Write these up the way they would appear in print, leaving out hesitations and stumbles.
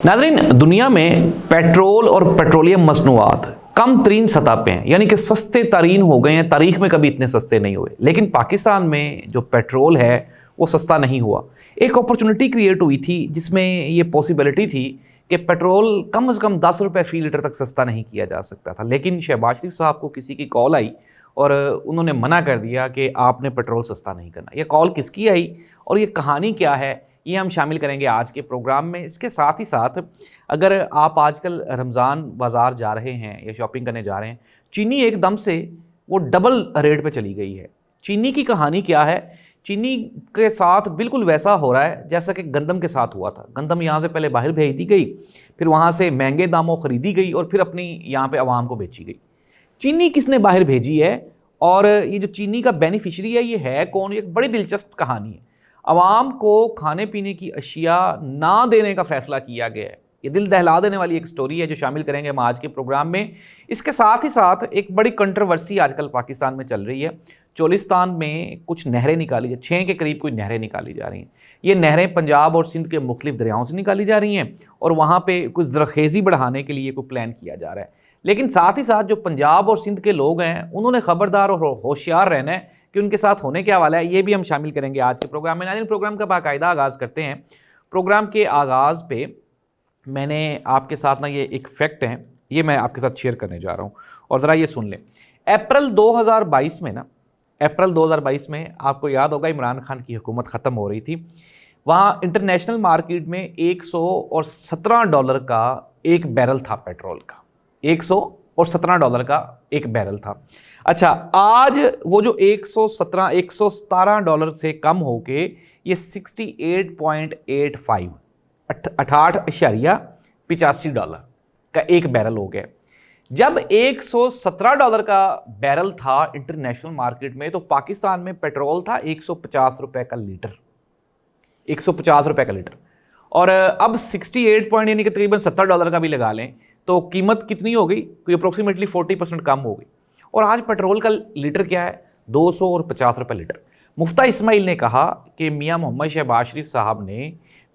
नाज़रीन, दुनिया में पेट्रोल और पेट्रोलियम मसनूआत कम तरीन सतह पे हैं, यानी कि सस्ते तरीन हो गए हैं। तारीख में कभी इतने सस्ते नहीं हुए। लेकिन पाकिस्तान में जो पेट्रोल है वो सस्ता नहीं हुआ। एक अपॉर्चुनिटी क्रिएट हुई थी जिसमें ये पॉसिबिलिटी थी कि पेट्रोल कम से कम 10 रुपये फ़ी लीटर तक सस्ता नहीं किया जा सकता था। लेकिन शहबाज शरीफ साहब को किसी की कॉल आई और उन्होंने मना कर दिया कि आपने पेट्रोल सस्ता नहीं करना। ये कॉल किसकी आई और ये कहानी क्या है, ये हम शामिल करेंगे आज के प्रोग्राम में। इसके साथ ही साथ अगर आप आजकल रमज़ान बाज़ार जा रहे हैं या शॉपिंग करने जा रहे हैं, चीनी एकदम से वो डबल रेट पे चली गई है। चीनी की कहानी क्या है? चीनी के साथ बिल्कुल वैसा हो रहा है जैसा कि गंदम के साथ हुआ था। गंदम यहाँ से पहले बाहर भेज दी गई, फिर वहाँ से महंगे दामों ख़रीदी गई और फिर अपनी यहाँ पे आवाम को बेची गई। चीनी किसने बाहर भेजी है और ये जो चीनी का बेनिफिशरी है ये है कौन? ये एक बड़ी दिलचस्प कहानी है। आवाम को खाने पीने की अशिया ना देने का फैसला किया गया है। ये दिल दहला देने वाली एक स्टोरी है जो शामिल करेंगे हम आज के प्रोग्राम में। इसके साथ ही साथ एक बड़ी कंट्रोवर्सी आजकल पाकिस्तान में चल रही है। चोलिस्तान में कुछ नहरें निकाली, 6 के करीब कोई नहरें निकाली जा रही हैं। ये नहरें पंजाब और सिंध के मुख्तलिफ दरियाओं से निकाली जा रही हैं और वहाँ पर कुछ ज़रखेज़ी बढ़ाने के लिए कोई प्लान किया जा रहा है। लेकिन साथ ही साथ जो पंजाब और सिंध के लोग हैं उन्होंने ख़बरदार और होशियार रहना है कि उनके साथ होने क्या वाला है, ये भी हम शामिल करेंगे आज के प्रोग्राम में। नाज़रीन, प्रोग्राम का बाकायदा आगाज़ करते हैं। प्रोग्राम के आगाज़ पे मैंने आपके साथ ना ये एक फैक्ट है, ये मैं आपके साथ शेयर करने जा रहा हूँ और ज़रा ये सुन लें। अप्रैल 2022 में आपको याद होगा इमरान खान की हुकूमत ख़त्म हो रही थी। वहाँ इंटरनेशनल मार्केट में $117 का एक बैरल था पेट्रोल का। $117 का एक बैरल था। अच्छा, आज वो जो $117 से कम होके ये 68.85 $88.85 का एक बैरल हो गया। जब $117 का बैरल था इंटरनेशनल मार्केट में तो पाकिस्तान में पेट्रोल था 150 रुपए का लीटर, 150 रुपए का लीटर। और अब 68 पॉइंट यानी कि तकरीबन $70 का भी लगा लें तो कीमत कितनी हो गई? कोई अप्रोक्सीमेटली 40% कम हो गई। और आज पेट्रोल का लीटर क्या है? 250 रुपये लीटर। मुफ्ता इस्माइल ने कहा कि मियां मोहम्मद शहबाज शरीफ साहब ने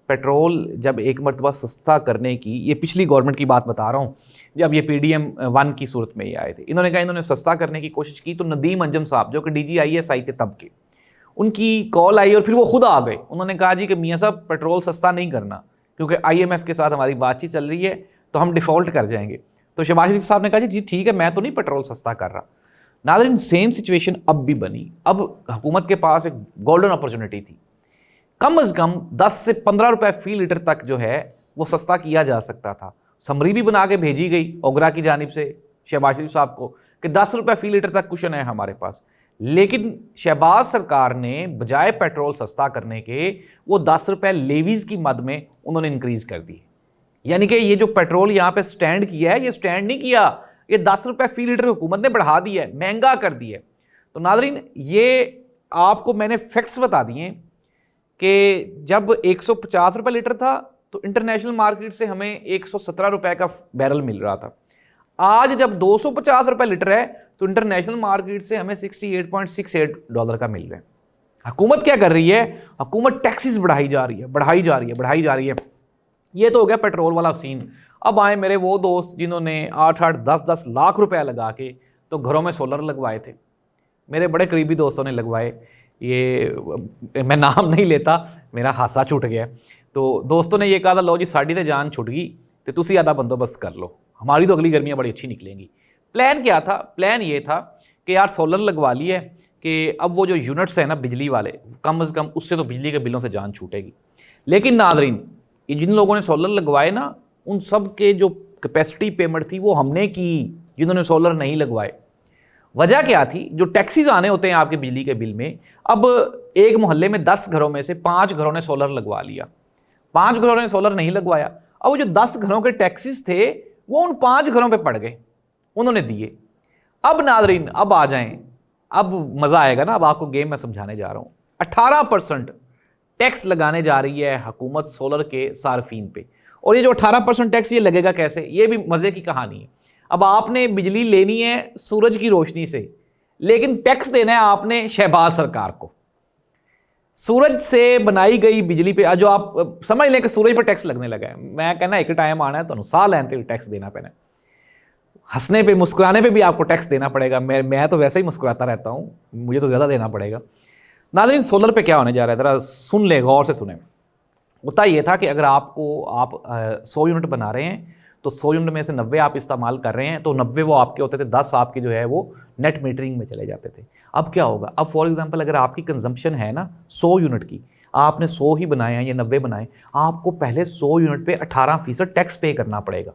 पेट्रोल जब एक मरतबा सस्ता करने की, ये पिछली गवर्नमेंट की बात बता रहा हूँ, जब ये PDM 1 की सूरत में ये आए थे, इन्होंने कहा इन्होंने सस्ता करने की कोशिश की तो नदीम अंजम साहब जो कि DGISI थे तब के, उनकी कॉल आई और फिर वो खुद आ गए। उन्होंने कहा जी कि मियाँ साहब पेट्रोल सस्ता नहीं करना क्योंकि IMF के साथ हमारी बातचीत चल रही है तो हम डिफ़ॉल्ट कर जाएंगे। तो शहबाज शरीफ साहब ने कहा जी ठीक है, मैं तो नहीं पेट्रोल सस्ता कर रहा। नाज़रीन, सेम सिचुएशन अब भी बनी। अब हुकूमत के पास एक गोल्डन अपॉर्चुनिटी थी। कम से कम 10 से 15 रुपए फ़ी लीटर तक जो है वो सस्ता किया जा सकता था। समरी भी बना के भेजी गई ओगरा की जानिब से शहबाज शरीफ साहब को कि 10 रुपए फ़ी लीटर तक कुशन है हमारे पास। लेकिन शहबाज सरकार ने बजाय पेट्रोल सस्ता करने के वो 10 रुपए लेवीज़ की मद में उन्होंने इंक्रीज़ कर दी। यानी कि ये जो पेट्रोल यहाँ पे स्टैंड किया है, ये स्टैंड नहीं किया, ये 10 रुपए फ़ी लीटर हुकूमत ने बढ़ा दिया है, महंगा कर दिया है। तो नाज़रीन, ये आपको मैंने फैक्ट्स बता दिए कि जब 150 रुपये लीटर था तो इंटरनेशनल मार्केट से हमें 117 रुपये का बैरल मिल रहा था। आज जब 250 रुपये लीटर है तो इंटरनेशनल मार्केट से हमें $68.68 का मिल रहा है। हुकूमत क्या कर रही है? हुकूमत टैक्सेस बढ़ाई जा रही है। ये तो हो गया पेट्रोल वाला सीन। अब आए मेरे वो दोस्त जिन्होंने 8-8, 10-10 लाख रुपए लगा के तो घरों में सोलर लगवाए थे। मेरे बड़े करीबी दोस्तों ने लगवाए, ये मैं नाम नहीं लेता, मेरा हादसा छूट गया। तो दोस्तों ने ये कहा था लो जी साड़ी तो जान छुट गई तो तुसी आधा बंदोबस्त कर लो, हमारी तो अगली गर्मियाँ बड़ी अच्छी निकलेंगी। प्लान क्या था? प्लान ये था कि यार सोलर लगवा ली है कि अब वो जो यूनिट्स हैं ना बिजली वाले, कम से कम उससे तो बिजली के बिलों से जान छूटेगी। लेकिन नाज़रीन, ये जिन लोगों ने सोलर लगवाए ना, उन सब के जो कैपेसिटी पेमेंट थी वो हमने की, जिन्होंने सोलर नहीं लगवाए। वजह क्या थी? जो टैक्सीज आने होते हैं आपके बिजली के बिल में, अब एक मोहल्ले में 10 घरों में से 5 घरों ने सोलर लगवा लिया, 5 घरों ने सोलर नहीं लगवाया। अब वो जो 10 घरों के टैक्सीज थे वो उन 5 घरों पे पड़ गए, उन्होंने दिए। अब नाज़रीन, अब आ जाएं, अब मज़ा आएगा ना। अब आपको गेम में समझाने जा रहा हूँ। 18% टैक्स लगाने जा रही है हुकूमत सोलर के सार्फिन पे। और ये जो 18% टैक्स ये लगेगा कैसे? ये भी मज़े की कहानी है। अब आपने बिजली लेनी है सूरज की रोशनी से, लेकिन टैक्स देना है आपने शहबाज सरकार को। सूरज से बनाई गई बिजली पे जो आप समझ लें कि सूरज पर टैक्स लगने लगा है। मैं कहना एक टाइम आना है तो साह लेते टैक्स देना पैना, हंसने पे मुस्कुराने पे भी आपको टैक्स देना पड़ेगा। मैं तो वैसे ही मुस्कुराता रहता हूँ, मुझे तो ज़्यादा देना पड़ेगा। नाज़रीन, सोलर पे क्या होने जा रहा है ज़रा सुन ले, गौर से सुने। होता ये था कि अगर आप 100 यूनिट बना रहे हैं तो 100 यूनिट में से 90 आप इस्तेमाल कर रहे हैं तो 90 वो आपके होते थे, 10 आपके जो है वो नेट मीटरिंग में चले जाते थे। अब क्या होगा, अब फॉर एग्जांपल अगर आपकी कंजम्पशन है ना 100 यूनिट की, आपने 100 ही बनाए हैं या 90 बनाए, आपको पहले 100 यूनिट पे 18% टैक्स पे करना पड़ेगा।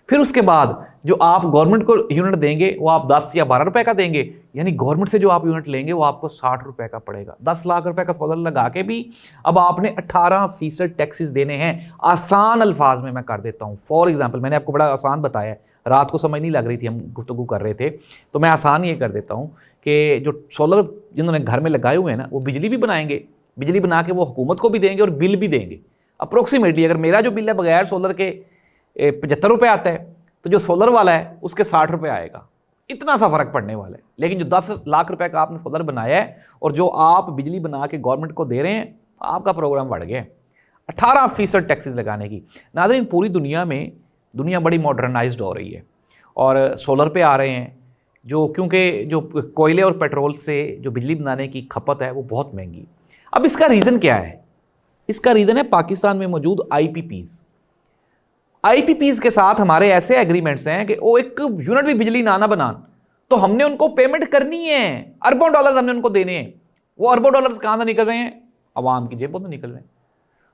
फिर उसके बाद जो आप गवर्नमेंट को यूनिट देंगे वो आप 10 या 12 रुपए का देंगे, यानी गवर्नमेंट से जो आप यूनिट लेंगे वो आपको 60 रुपए का पड़ेगा। 10 लाख रुपए का सोलर लगा के भी अब आपने 18% टैक्सेस देने हैं। आसान अल्फाज में मैं कर देता हूँ, फॉर एग्जाम्पल मैंने आपको बड़ा आसान बताया है, रात को समझ नहीं लग रही थी, हम गुफ्तगू कर रहे थे, तो मैं आसान ये कर देता हूँ कि जो सोलर जिन्होंने घर में लगाए हुए हैं ना, वो बिजली भी बनाएंगे, बिजली बना के वो हुकूमत को भी देंगे और बिल भी देंगे। अप्रोक्सीमेटली अगर मेरा जो बिल है बगैर सोलर के 75 रुपये आता है, तो जो सोलर वाला है उसके 60 रुपये आएगा। इतना सा फर्क पड़ने वाला है। लेकिन जो 10 लाख रुपए का आपने सोलर बनाया है और जो आप बिजली बना के गवर्नमेंट को दे रहे हैं, आपका प्रोग्राम बढ़ गया 18% टैक्सेस लगाने की। नाज़रीन, पूरी दुनिया में दुनिया बड़ी मॉडर्नाइज्ड हो रही है और सोलर पे आ रहे हैं, जो क्योंकि जो कोयले और पेट्रोल से जो बिजली बनाने की खपत है वो बहुत महंगी। अब इसका रीज़न क्या है? इसका रीज़न है पाकिस्तान में मौजूद आईपीपीज के साथ हमारे ऐसे एग्रीमेंट्स हैं कि वो एक यूनिट भी बिजली ना बनान तो हमने उनको पेमेंट करनी है, अरबों डॉलर्स हमने उनको देने हैं। वो अरबों डॉलर्स कहाँ से निकल रहे हैं? अवाम की जेबों से निकल रहे हैं।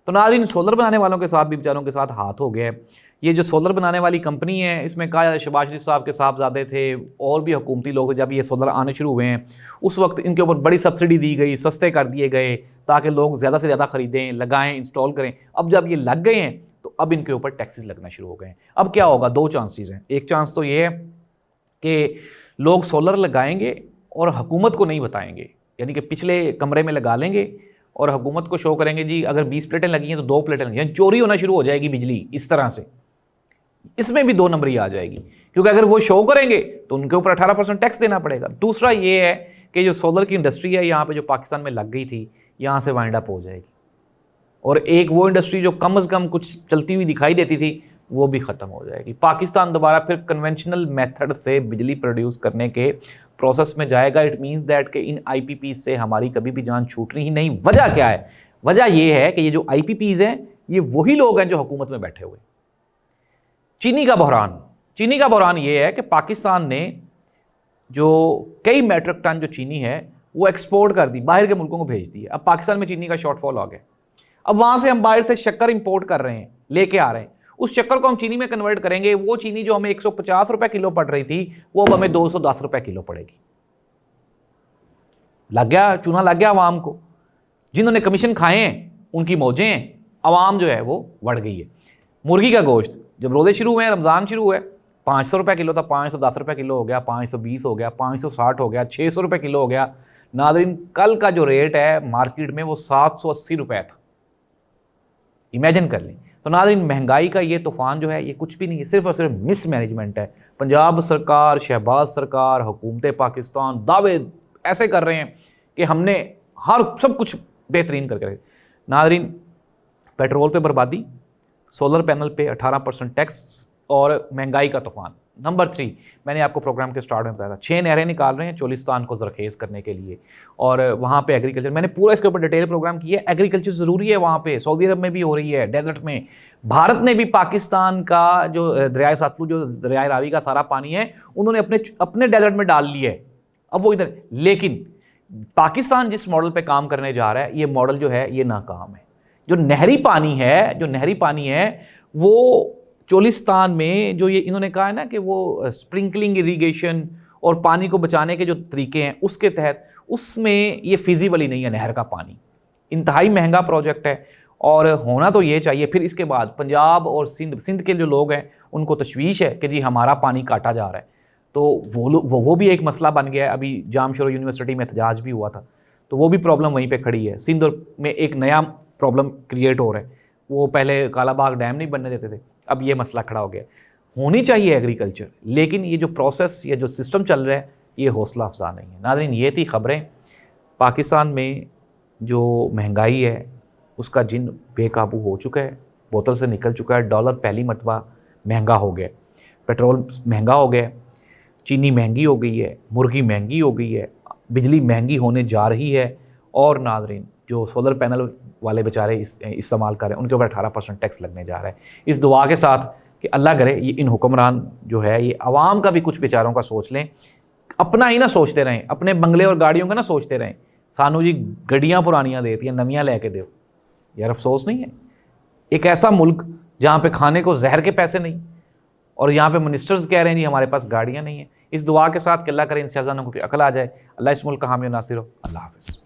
तो नाज़रीन, सोलर बनाने वालों के साथ भी बेचारों के साथ हाथ हो गया है। ये जो सोलर बनाने वाली कंपनी है, इसमें कहा शहबाज शरीफ साहब के साहबजादे थे और भी हुकूमती लोग थे। जब ये सोलर आने शुरू हुए हैं उस वक्त इनके ऊपर बड़ी सब्सिडी दी गई, सस्ते कर दिए गए ताकि लोग ज़्यादा से ज़्यादा ख़रीदें, लगाएं, इंस्टॉल करें। अब जब ये लग गए हैं तो अब इनके ऊपर टैक्सेस लगना शुरू हो गए हैं। अब क्या होगा, दो चांसेस हैं। एक चांस तो ये है कि लोग सोलर लगाएंगे और हुकूमत को नहीं बताएंगे, यानी कि पिछले कमरे में लगा लेंगे और हुकूमत को शो करेंगे जी अगर 20 प्लेटें लगी हैं तो 2 प्लेटें लगी हैं, चोरी होना शुरू हो जाएगी बिजली। इस तरह से इसमें भी 2 नंबरी आ जाएगी, क्योंकि अगर वो शो करेंगे तो उनके ऊपर 18% टैक्स देना पड़ेगा। दूसरा ये है कि जो सोलर की इंडस्ट्री है यहाँ पे जो पाकिस्तान में लग गई थी, यहाँ से वाइंड अप हो जाएगी और एक वो इंडस्ट्री जो कम से कम कुछ चलती हुई दिखाई देती थी वो भी ख़त्म हो जाएगी। पाकिस्तान दोबारा फिर कन्वेंशनल मेथड से बिजली प्रोड्यूस करने के प्रोसेस में जाएगा। इट मीन्स दैट कि इन आईपीपीज से हमारी कभी भी जान छूटनी ही नहीं। वजह क्या है? वजह ये है कि ये जो आईपीपीज हैं ये वही लोग हैं जो हुकूमत में बैठे हुए। चीनी का बहरान ये है कि पाकिस्तान ने जो कई मेट्रिक टन जो चीनी है वो एक्सपोर्ट कर दी, बाहर के मुल्कों को भेज दी है। अब पाकिस्तान में चीनी का शॉर्टफॉल आ गया। अब वहाँ से हम बाहर से शक्कर इंपोर्ट कर रहे हैं, लेके आ रहे हैं। उस शक्कर को हम चीनी में कन्वर्ट करेंगे। वो चीनी जो हमें 150 रुपए किलो पड़ रही थी वो अब हमें 210 रुपए किलो पड़ेगी। लग गया चूना, लग गया आवाम को। जिन्होंने कमीशन खाए हैं उनकी मौजें हैं, आवाम जो है वो बढ़ गई है। मुर्गी का गोश्त जब रोजे शुरू हुए हैं, रमज़ान शुरू हुआ है, 500 रुपये किलो था, 510 रुपये किलो हो गया, 520 हो गया, 560 हो गया, 600 रुपये किलो हो गया। नादरीन, कल का जो रेट है मार्केट में वो 780 रुपये था। इमेजिन कर लें। तो नादरीन, महंगाई का ये तूफ़ान जो है ये कुछ भी नहीं है, सिर्फ और सिर्फ मिसमैनेजमेंट है। पंजाब सरकार, शहबाज सरकार, हुकूमत पाकिस्तान दावे ऐसे कर रहे हैं कि हमने हर सब कुछ बेहतरीन करके रखे। नादरीन, पेट्रोल पे बर्बादी, सोलर पैनल पे 18% टैक्स और महंगाई का तूफ़ान। नंबर 3, मैंने आपको प्रोग्राम के स्टार्ट में बताया था, 6 नहरें निकाल रहे हैं चोलिस्तान को ज़रखेज़ करने के लिए और वहाँ पे एग्रीकल्चर, मैंने पूरा इसके ऊपर डिटेल प्रोग्राम किया है। एग्रीकल्चर ज़रूरी है वहाँ पे, सऊदी अरब में भी हो रही है, डेजर्ट में। भारत ने भी पाकिस्तान का जो दरियाए सतलुज, जो दरियाए रावी का सारा पानी है, उन्होंने अपने डेजर्ट में डाल लिया है। अब वो इधर, लेकिन पाकिस्तान जिस मॉडल पर काम करने जा रहा है, ये मॉडल जो है ये नाकाम है। जो नहरी पानी है वो चोलिस्तान में जो ये इन्होंने कहा है ना कि वो स्प्रिंकलिंग इरिगेशन और पानी को बचाने के जो तरीके हैं उसके तहत, उसमें ये फिजिबल ही नहीं है। नहर का पानी इंतहाई महंगा प्रोजेक्ट है और होना तो ये चाहिए। फिर इसके बाद पंजाब और सिंध के जो लोग हैं उनको तशवीश है कि जी हमारा पानी काटा जा रहा है, तो वो भी एक मसला बन गया है। अभी जामशोरा यूनिवर्सिटी में एहतजाज भी हुआ था, तो वो भी प्रॉब्लम वहीं पे खड़ी है। सिंध में एक नया प्रॉब्लम क्रिएट हो रहा है। वो पहले कालाबाग डैम नहीं बनने देते थे, अब ये मसला खड़ा हो गया। होनी चाहिए एग्रीकल्चर, लेकिन ये जो प्रोसेस या जो सिस्टम चल रहा है ये हौसला अफजा नहीं है। नाज़रीन, ये थी खबरें। पाकिस्तान में जो महंगाई है उसका जिन बेकाबू हो चुका है, बोतल से निकल चुका है। डॉलर पहली मरतबा महंगा हो गया, पेट्रोल महंगा हो गया, चीनी महंगी हो गई है, मुर्गी महंगी हो गई है, बिजली महंगी होने जा रही है। और नाज़रीन, जो सोलर पैनल वाले बेचारे इस्तेमाल कर रहे हैं उनके ऊपर 18% टैक्स लगने जा रहा है। इस दुआ के साथ कि अल्लाह करे ये इन हुक्मरान जो है ये आवाम का भी कुछ बेचारों का सोच लें, अपना ही ना सोचते रहें, अपने बंगले और गाड़ियों का ना सोचते रहें। सानू जी गड्डियाँ पुरानियाँ देती हैं, नवियाँ लेके दो यार, अफसोस नहीं है? एक ऐसा मुल्क जहाँ पे खाने को जहर के पैसे नहीं और यहाँ पे मिनिस्टर्स कह रहे हैं जी हमारे पास गाड़ियाँ नहीं हैं। इस दुआ के साथ कि अल्लाह करे इन सियासतदानों को अकल आ जाए। अल्लाह इस मुल्क का हामी और नासिर हो। अल्लाह हाफ़िज़।